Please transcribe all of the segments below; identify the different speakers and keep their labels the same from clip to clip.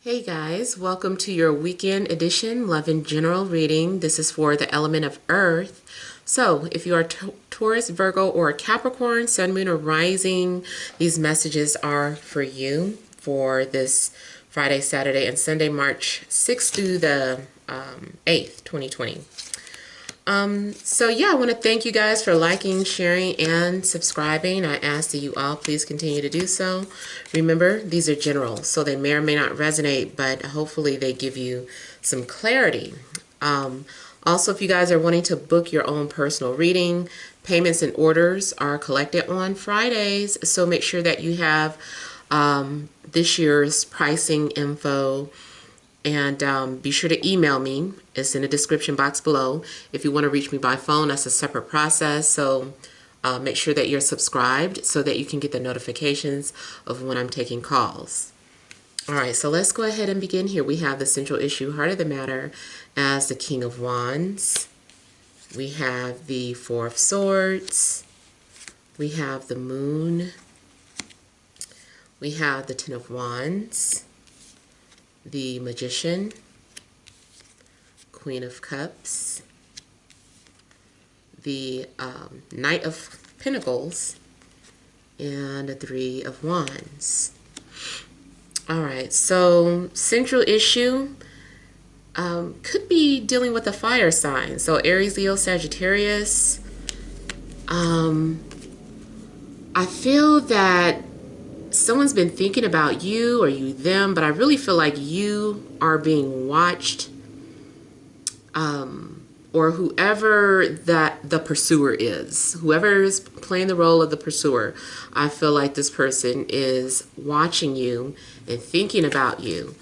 Speaker 1: Hey guys, welcome to your weekend edition Love in General reading. This is for the element of Earth. So, if you are Taurus, Virgo, or Capricorn, Sun, Moon, or Rising, these messages are for you for this Friday, Saturday, and Sunday, March 6th through the 8th, 2020. So yeah, I want to thank you guys for liking, sharing, and subscribing. I ask that you all please continue to do so. Remember, these are general, so they may or may not resonate, but hopefully they give you some clarity. Also, if you guys are wanting to book your own personal reading, payments and orders are collected on Fridays, so make sure that you have this year's pricing info. And be sure to email me. It's in the description box below. If you want to reach me by phone, that's a separate process. So make sure that you're subscribed so that you can get the notifications of when I'm taking calls. All right, so let's go ahead and begin here. We have the central issue, heart of the matter, as the King of Wands. We have the Four of Swords. We have the Moon. We have the Ten of Wands. The Magician, Queen of Cups, the Knight of Pentacles, and the Three of Wands. All right, so central issue could be dealing with a fire sign. So Aries, Leo, Sagittarius. I feel that someone's been thinking about you or you them, but I really feel like you are being watched, or whoever that the pursuer is, whoever is playing the role of the pursuer. I feel like this person is watching you and thinking about you.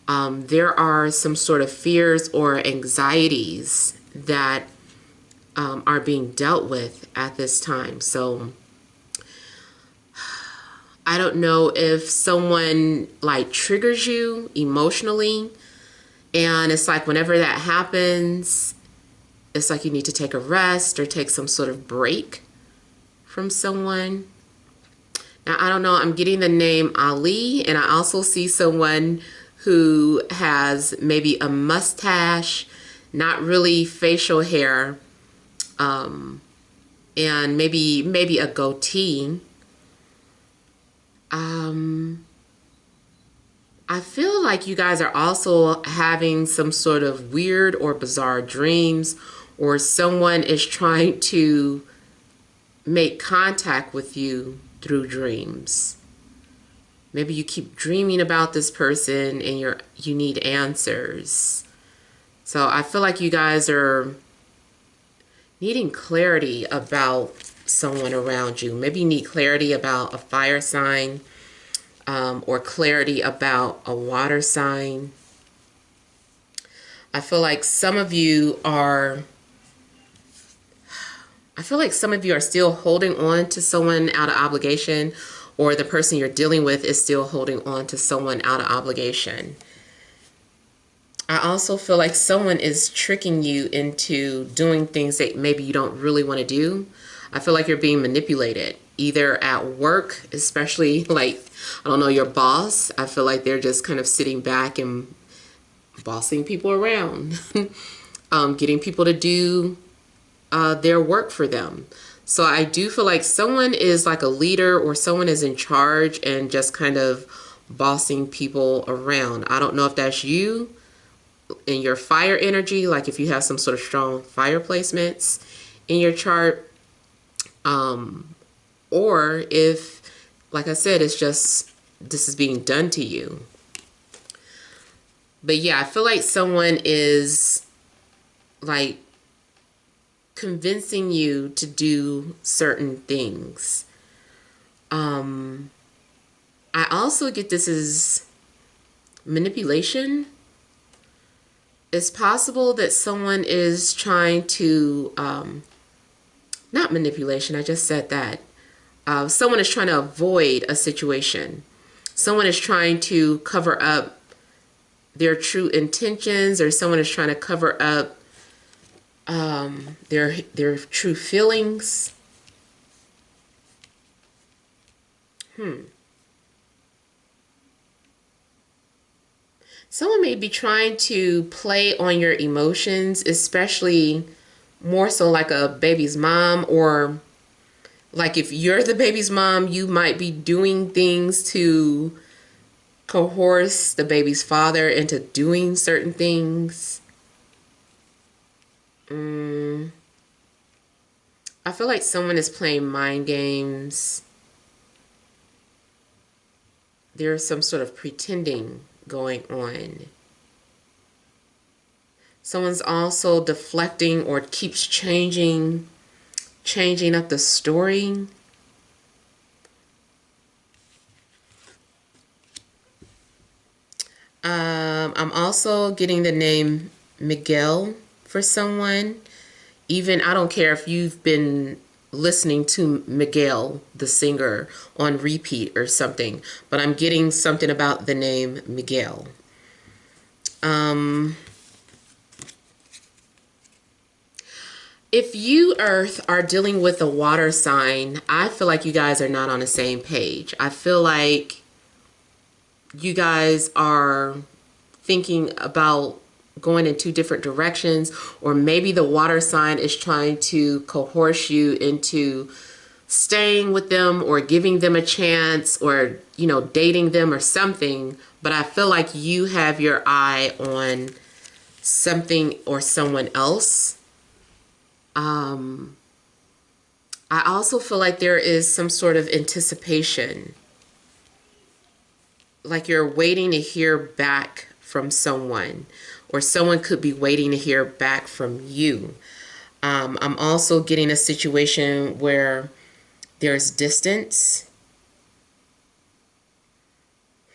Speaker 1: There are some sort of fears or anxieties that are being dealt with at this time. So I don't know if someone like triggers you emotionally, and it's like whenever that happens, it's like you need to take a rest or take some sort of break from someone. Now, I don't know, I'm getting the name Ali, and I also see someone who has maybe a mustache, not really facial hair, and maybe a goatee. I feel like you guys are also having some sort of weird or bizarre dreams, or someone is trying to make contact with you through dreams. Maybe you keep dreaming about this person and you need answers. So I feel like you guys are needing clarity about someone around you. Maybe you need clarity about a fire sign, or clarity about a water sign. I feel like some of you are still holding on to someone out of obligation, or the person you're dealing with is still holding on to someone out of obligation. I also feel like someone is tricking you into doing things that maybe you don't really want to do. I feel like you're being manipulated, either at work, especially like, I don't know, your boss. I feel like they're just kind of sitting back and bossing people around, getting people to do their work for them. So I do feel like someone is like a leader, or someone is in charge and just kind of bossing people around. I don't know if that's you in your fire energy, like if you have some sort of strong fire placements in your chart, or if, like I said, it's just this is being done to you. But yeah, I feel like someone is like convincing you to do certain things. I also get this as manipulation. It's possible that someone is trying to, not manipulation, I just said that. Someone is trying to avoid a situation. Someone is trying to cover up their true intentions, or someone is trying to cover up their true feelings. Someone may be trying to play on your emotions, especially more so like a baby's mom, or like if you're the baby's mom, you might be doing things to coerce the baby's father into doing certain things. I feel like someone is playing mind games. There's some sort of pretending going on. Someone's also deflecting or keeps changing up the story. I'm also getting the name Miguel for someone. Even, I don't care if you've been listening to Miguel, the singer, on repeat or something, but I'm getting something about the name Miguel. If you, Earth, are dealing with a water sign, I feel like you guys are not on the same page. I feel like you guys are thinking about going in two different directions, or maybe the water sign is trying to coerce you into staying with them or giving them a chance, or, you know, dating them or something. But I feel like you have your eye on something or someone else. I also feel like there is some sort of anticipation, like you're waiting to hear back from someone, or someone could be waiting to hear back from you. I'm also getting a situation where there's distance.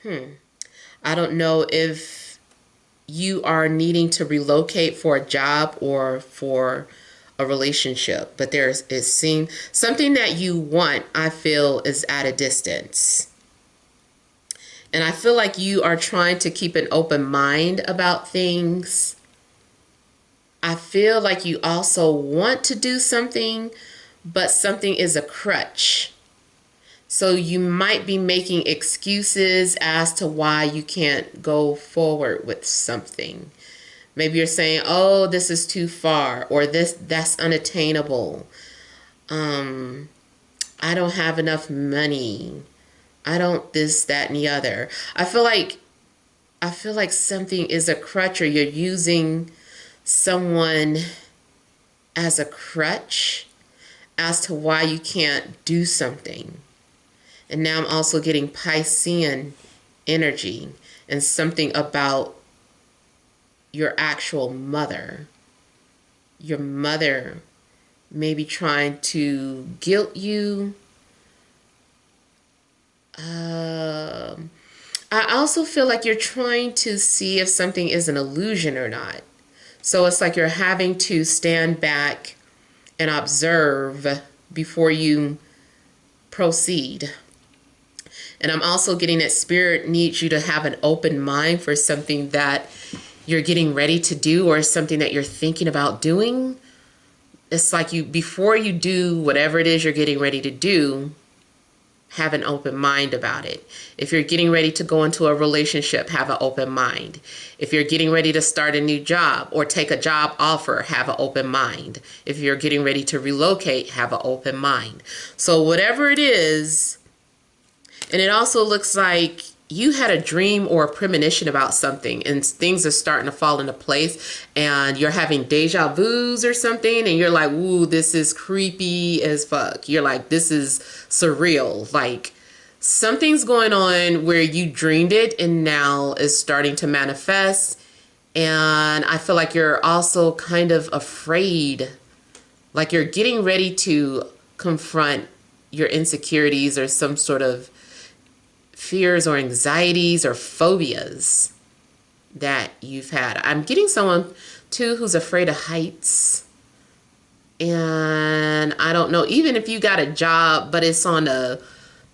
Speaker 1: I don't know if you are needing to relocate for a job or for a relationship, but there's, it seems, something that you want, I feel, is at a distance. And I feel like you are trying to keep an open mind about things. I feel like you also want to do something, but something is a crutch. So you might be making excuses as to why you can't go forward with something. Maybe you're saying, "Oh, this is too far," or that's unattainable. I don't have enough money. I don't this, that, and the other. I feel like something is a crutch, or you're using someone as a crutch as to why you can't do something. And now I'm also getting Piscean energy and something about your actual mother. Your mother may be trying to guilt you. I also feel like you're trying to see if something is an illusion or not. So it's like you're having to stand back and observe before you proceed. And I'm also getting that Spirit needs you to have an open mind for something that you're getting ready to do, or something that you're thinking about doing. It's like you, before you do whatever it is you're getting ready to do, have an open mind about it. If you're getting ready to go into a relationship, have an open mind. If you're getting ready to start a new job or take a job offer, have an open mind. If you're getting ready to relocate, have an open mind. So whatever it is, and it also looks like you had a dream or a premonition about something, and things are starting to fall into place, and you're having deja vus or something, and you're like, ooh, this is creepy as fuck. You're like, this is surreal. Like, something's going on where you dreamed it and now is starting to manifest. And I feel like you're also kind of afraid, like you're getting ready to confront your insecurities or some sort of fears or anxieties or phobias that you've had. I'm getting someone too who's afraid of heights. And I don't know, even if you got a job, but it's on the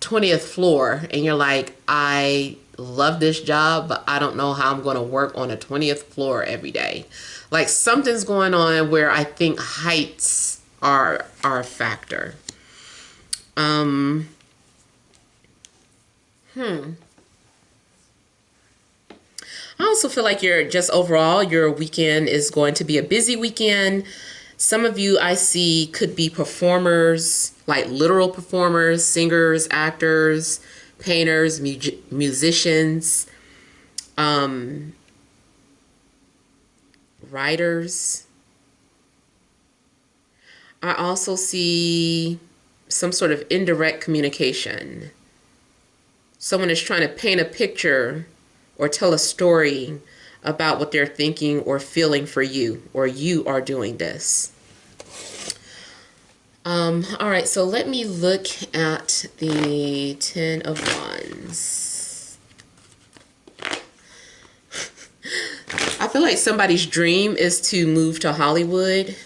Speaker 1: 20th floor and you're like, I love this job, but I don't know how I'm going to work on a 20th floor every day. Like, something's going on where I think heights are a factor. I also feel like your weekend is going to be a busy weekend. Some of you I see could be performers, like literal performers, singers, actors, painters, musicians, um, writers. I also see some sort of indirect communication. Someone is trying to paint a picture or tell a story about what they're thinking or feeling for you, or you are doing this. All right, so let me look at the Ten of Wands. I feel like somebody's dream is to move to Hollywood.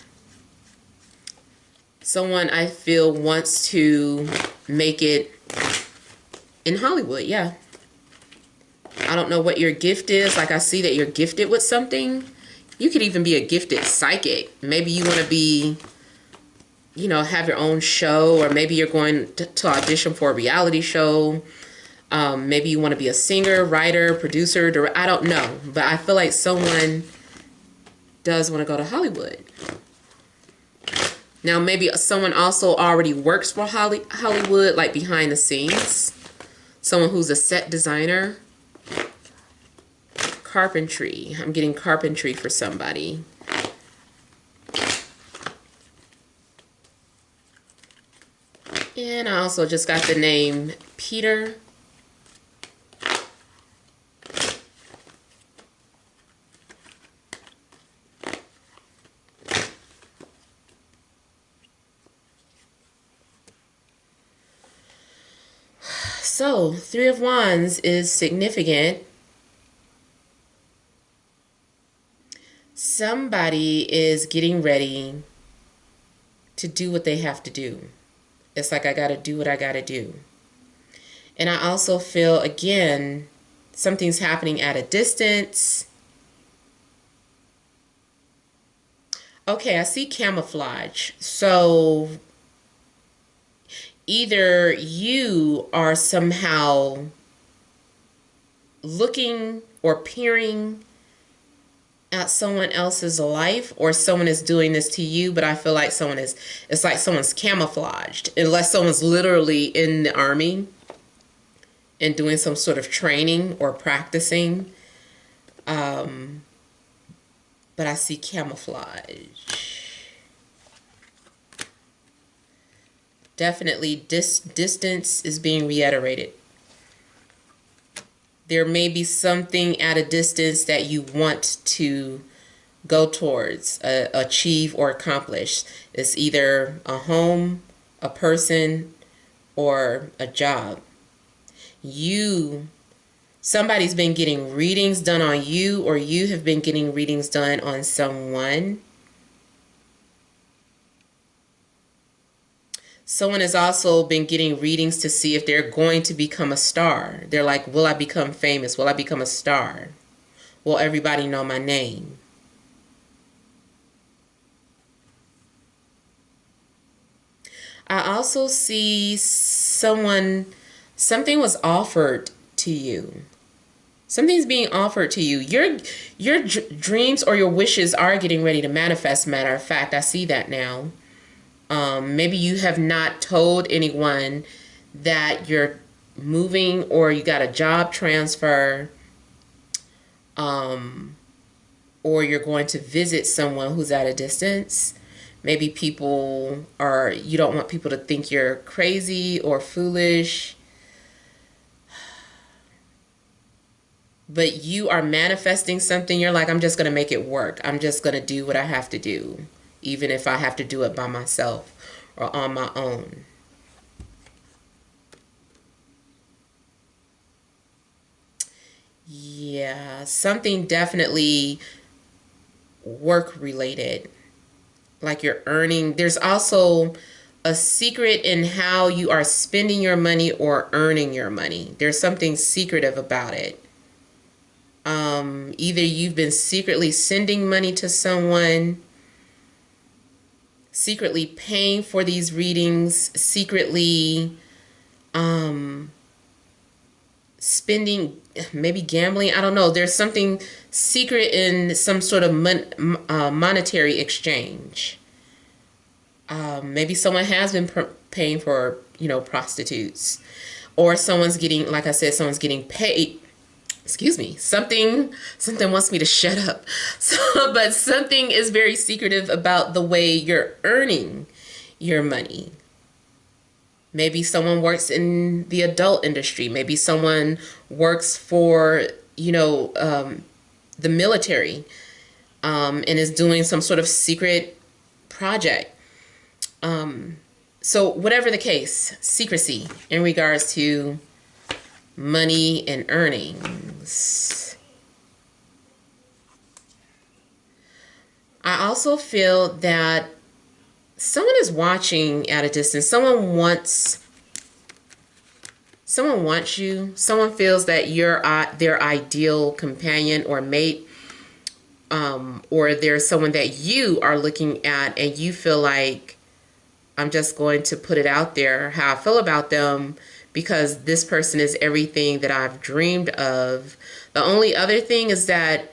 Speaker 1: Someone I feel wants to make it in Hollywood, yeah. I don't know what your gift is. Like, I see that you're gifted with something. You could even be a gifted psychic. Maybe you want to be, you know, have your own show, or maybe you're going to audition for a reality show. Maybe you want to be a singer, writer, producer, director. I don't know. But I feel like someone does want to go to Hollywood. Now, maybe someone also already works for Hollywood, like behind the scenes. Someone who's a set designer. Carpentry. I'm getting carpentry for somebody. And I also just got the name Peter. So, Three of Wands is significant. Somebody is getting ready to do what they have to do. It's like, I got to do what I got to do. And I also feel, again, something's happening at a distance. Okay, I see camouflage. So either you are somehow looking or peering at someone else's life, or someone is doing this to you, but I feel like it's like someone's camouflaged, unless someone's literally in the army and doing some sort of training or practicing. But I see camouflage. Definitely distance is being reiterated. There may be something at a distance that you want to go towards, achieve, or accomplish. It's either a home, a person, or a job. Somebody's been getting readings done on you, or you have been getting readings done on someone. Someone has also been getting readings to see if they're going to become a star. They're like, will I become famous? Will I become a star? Will everybody know my name? I also see something was offered to you. Something's being offered to you. Your dreams or your wishes are getting ready to manifest. Matter of fact, I see that now. Maybe you have not told anyone that you're moving, or you got a job transfer, or you're going to visit someone who's at a distance. Maybe you don't want people to think you're crazy or foolish. But you are manifesting something. You're like, I'm just going to make it work. I'm just going to do what I have to do, even if I have to do it by myself or on my own. Yeah, something definitely work related. Like you're earning. There's also a secret in how you are spending your money or earning your money. There's something secretive about it. Either you've been secretly sending money to someone, secretly paying for these readings, secretly spending, maybe gambling. I don't know. There's something secret in some sort of monetary exchange. Maybe someone has been paying for, prostitutes, or someone's getting, like I said, someone's getting paid. Excuse me. Something wants me to shut up. But something is very secretive about the way you're earning your money. Maybe someone works in the adult industry. Maybe someone works for, the military, and is doing some sort of secret project. So whatever the case, secrecy in regards to money and earnings. I also feel that someone is watching at a distance. Someone wants you. Someone feels that you're their ideal companion or mate. Or there's someone that you are looking at and you feel like, I'm just going to put it out there how I feel about them because this person is everything that I've dreamed of. The only other thing is that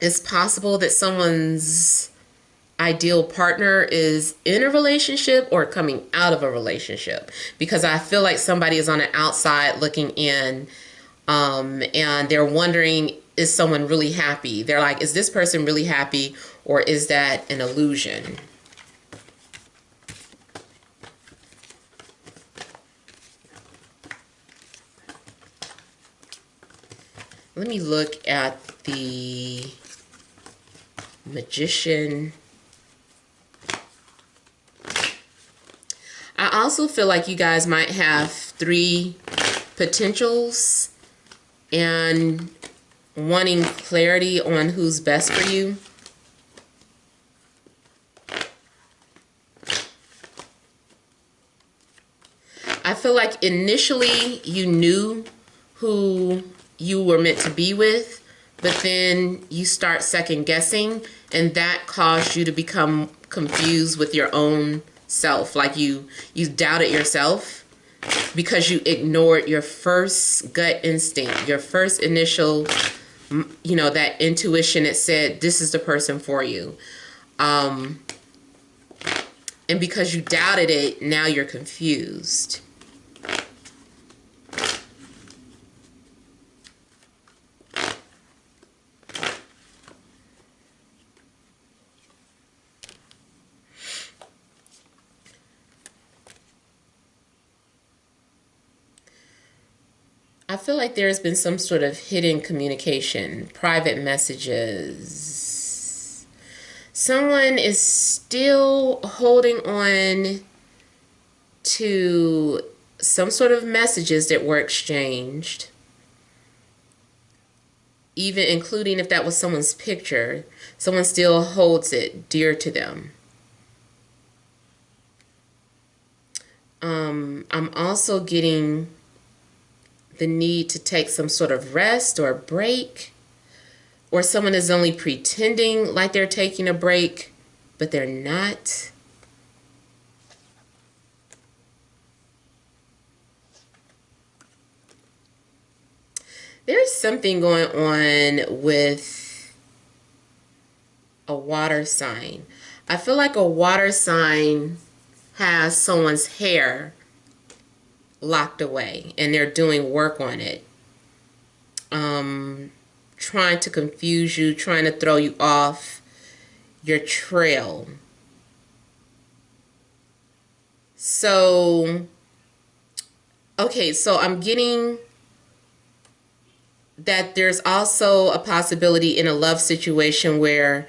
Speaker 1: it's possible that someone's ideal partner is in a relationship or coming out of a relationship, because I feel like somebody is on the outside looking in, and they're wondering, is someone really happy? They're like, is this person really happy, or is that an illusion? Let me look at the Magician. I also feel like you guys might have 3 potentials and wanting clarity on who's best for you. I feel like initially you knew who you were meant to be with, but then you start second guessing, and that caused you to become confused with your own self. Like you doubted yourself because you ignored your first gut instinct, your first initial, that intuition that said, this is the person for you. And because you doubted it, now you're confused. I feel like there's been some sort of hidden communication, private messages. Someone is still holding on to some sort of messages that were exchanged, even including if that was someone's picture. Someone still holds it dear to them. I'm also getting the need to take some sort of rest or break, or someone is only pretending like they're taking a break, but they're not. There's something going on with a water sign. I feel like a water sign has someone's hair locked away and they're doing work on it, trying to confuse you, trying to throw you off your trail. So okay, so I'm getting that there's also a possibility in a love situation where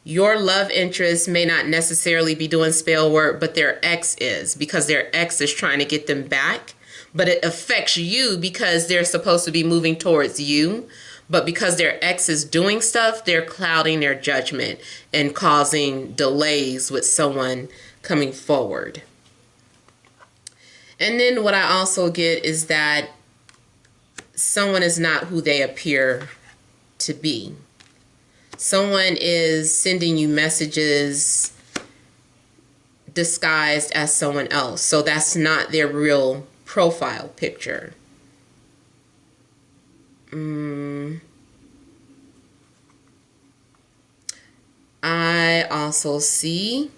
Speaker 1: your love interest may not necessarily be doing spell work, but their ex is, because their ex is trying to get them back. But it affects you because they're supposed to be moving towards you. But because their ex is doing stuff, they're clouding their judgment and causing delays with someone coming forward. And then what I also get is that someone is not who they appear to be. Someone is sending you messages disguised as someone else. So that's not their real profile picture. I also see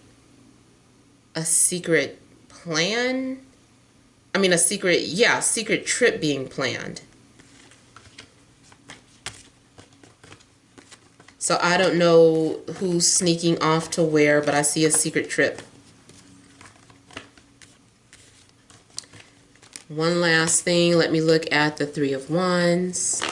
Speaker 1: a secret plan. I mean, secret trip being planned. So I don't know who's sneaking off to where, but I see a secret trip. One last thing, let me look at the Three of Wands.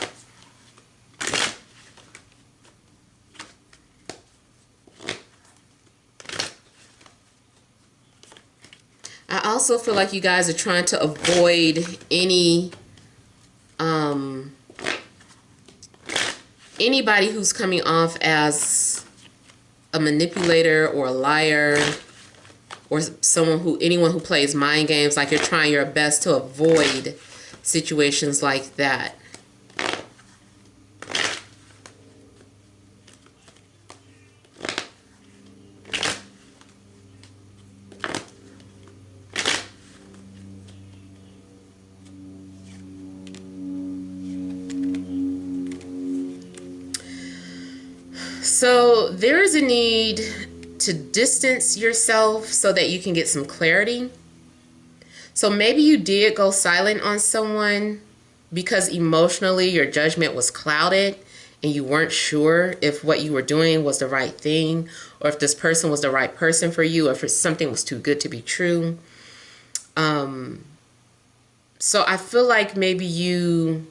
Speaker 1: I also feel like you guys are trying to avoid anybody who's coming off as a manipulator or a liar, or anyone who plays mind games. Like, you're trying your best to avoid situations like that. So there is a need to distance yourself so that you can get some clarity. So maybe you did go silent on someone because emotionally your judgment was clouded and you weren't sure if what you were doing was the right thing, or if this person was the right person for you, or if something was too good to be true. So I feel like maybe you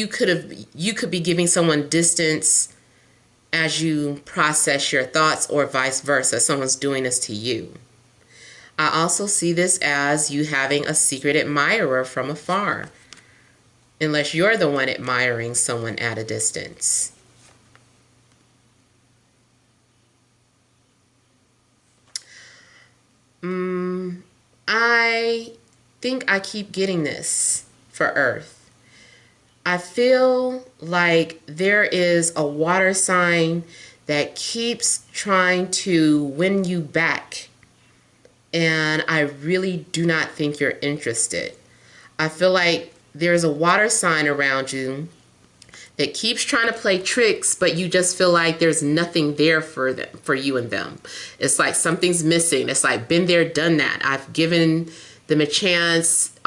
Speaker 1: could be giving someone distance as you process your thoughts, or vice versa. Someone's doing this to you. I also see this as you having a secret admirer from afar, unless you're the one admiring someone at a distance. I think I keep getting this for Earth. I feel like there is a water sign that keeps trying to win you back, and I really do not think you're interested. I feel like there's a water sign around you that keeps trying to play tricks, but you just feel like there's nothing there for them, for you and them. It's like something's missing. It's like, been there, done that. I've given them a chance,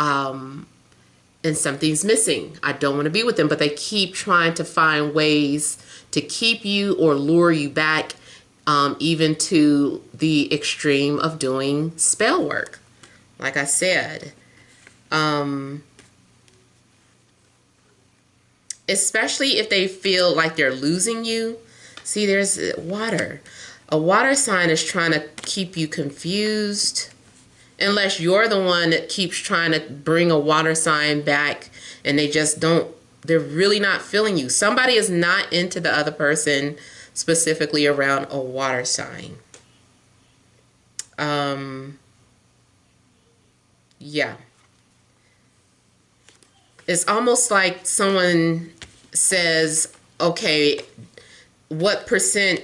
Speaker 1: and something's missing. I don't want to be with them, but they keep trying to find ways to keep you or lure you back, even to the extreme of doing spell work. Like I said, especially if they feel like they're losing you. See, there's water. A water sign is trying to keep you confused, unless you're the one that keeps trying to bring a water sign back and they're really not feeling you. Somebody is not into the other person, specifically around a water sign. Yeah. It's almost like someone says, okay, what percent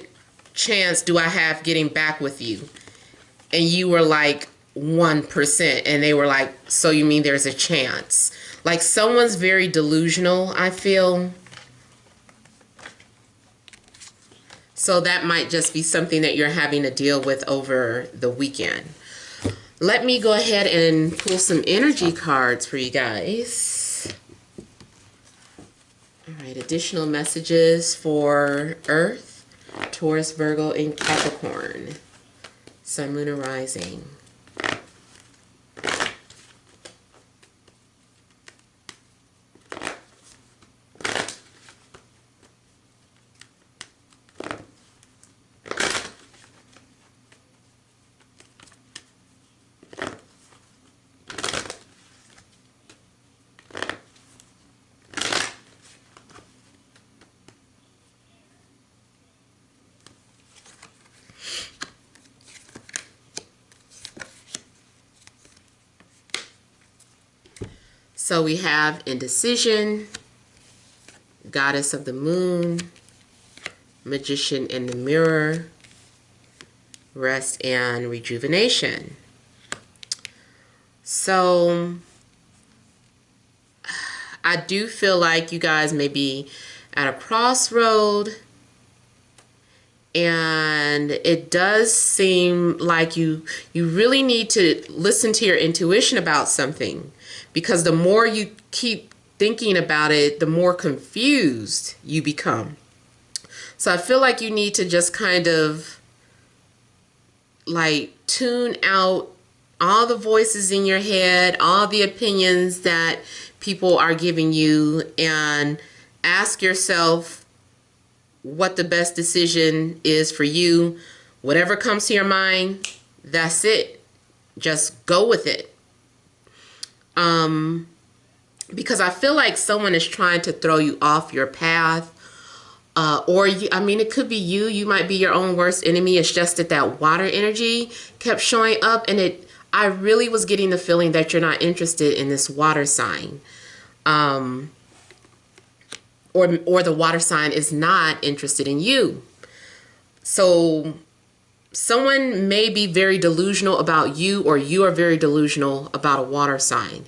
Speaker 1: chance do I have getting back with you? And you were like, 1%. And they were like, so you mean there's a chance? Like, someone's very delusional, I feel. So that might just be something that you're having to deal with over the weekend. Let me go ahead and pull some energy cards for you guys. All right, additional messages for Earth, Taurus, Virgo, and Capricorn. Sun, Moon, and Rising. So we have indecision, goddess of the moon, magician in the mirror, rest and rejuvenation. So I do feel like you guys may be at a crossroad, and it does seem like you really need to listen to your intuition about something, because the more you keep thinking about it, the more confused you become. So I feel like you need to just kind of like tune out all the voices in your head, all the opinions that people are giving you, and ask yourself what the best decision is for you. Whatever comes to your mind, that's it. Just go with it. Because I feel like someone is trying to throw you off your path. Or you, I mean, it could be you. You might be your own worst enemy. It's just that that water energy kept showing up, and I really was getting the feeling that you're not interested in this water sign. Or the water sign is not interested in you. So someone may be very delusional about you, or you are very delusional about a water sign.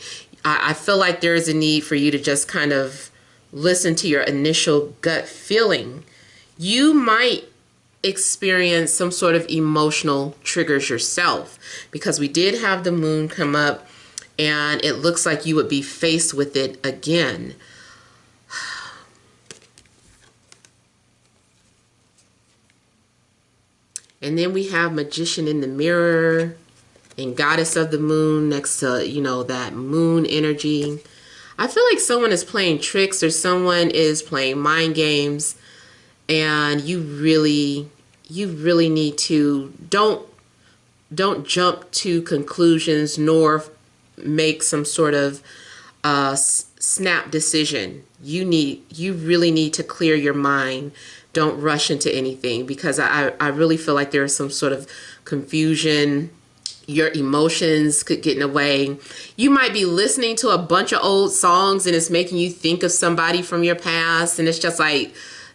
Speaker 1: I feel like there is a need for you to just kind of listen to your initial gut feeling. You might experience some sort of emotional triggers yourself, because we did have the moon come up, and it looks like you would be faced with it again. And then we have Magician in the Mirror and Goddess of the Moon next to, you know, that moon energy. I feel like someone is playing tricks, or someone is playing mind games, and you really need to don't jump to conclusions, nor make some sort of snap decision. You really need to clear your mind. Don't rush into anything, because I really feel like there's some sort of confusion. Your emotions could get in the way. You might be listening to a bunch of old songs, and it's making you think of somebody from your past, and it's just like,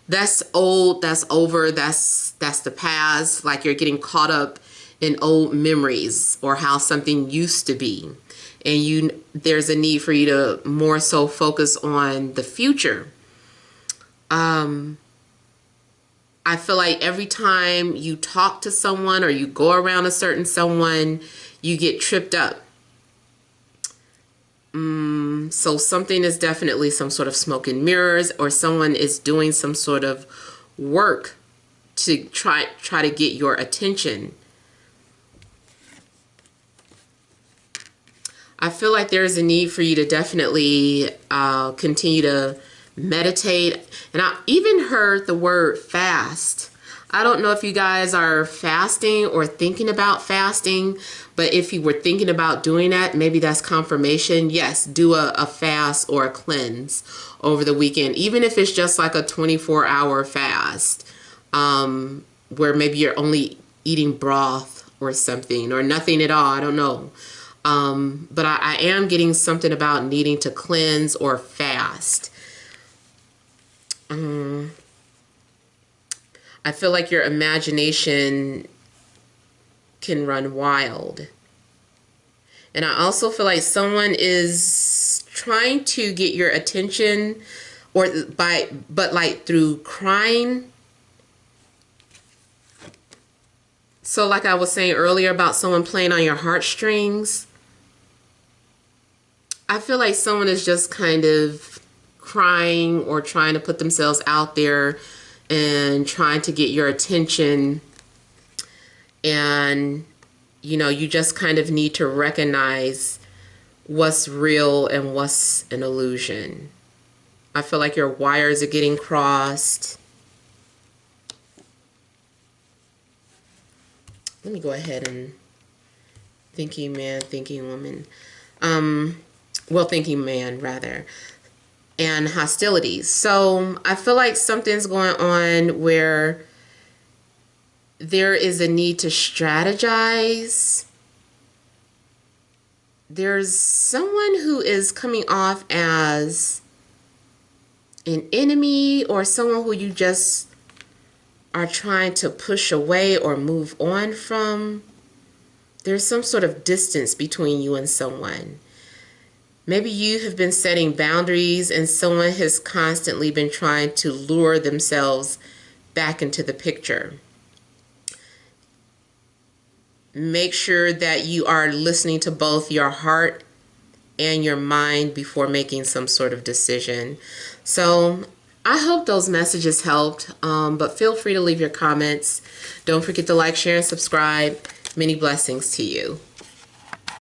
Speaker 1: that's old, that's over, that's the past. Like you're getting caught up in old memories, or how something used to be. And there's a need for you to more so focus on the future. I feel like every time you talk to someone, or you go around a certain someone, you get tripped up. So something is definitely some sort of smoke and mirrors, or someone is doing some sort of work to try to get your attention. I feel like there's a need for you to definitely continue to meditate. And I even heard the word fast. I don't know if you guys are fasting or thinking about fasting, but if you were thinking about doing that, maybe that's confirmation. Yes, do a fast or a cleanse over the weekend, even if it's just like a 24-hour fast, where maybe you're only eating broth or something, or nothing at all. I don't know. But I am getting something about needing to cleanse or fast. I feel like your imagination can run wild. And I also feel like someone is trying to get your attention, but like through crying. So like I was saying earlier about someone playing on your heartstrings, I feel like someone is just kind of crying, or trying to put themselves out there and trying to get your attention. And, you know, you just kind of need to recognize what's real and what's an illusion. I feel like your wires are getting crossed. Let me go ahead and thinking man, thinking woman. Well, thinking man, rather. And hostilities. So I feel like something's going on where there is a need to strategize. There's someone who is coming off as an enemy, or someone who you just are trying to push away or move on from. There's some sort of distance between you and someone. Maybe you have been setting boundaries and someone has constantly been trying to lure themselves back into the picture. Make sure that you are listening to both your heart and your mind before making some sort of decision. So I hope those messages helped, but feel free to leave your comments. Don't forget to like, share, and subscribe. Many blessings to you.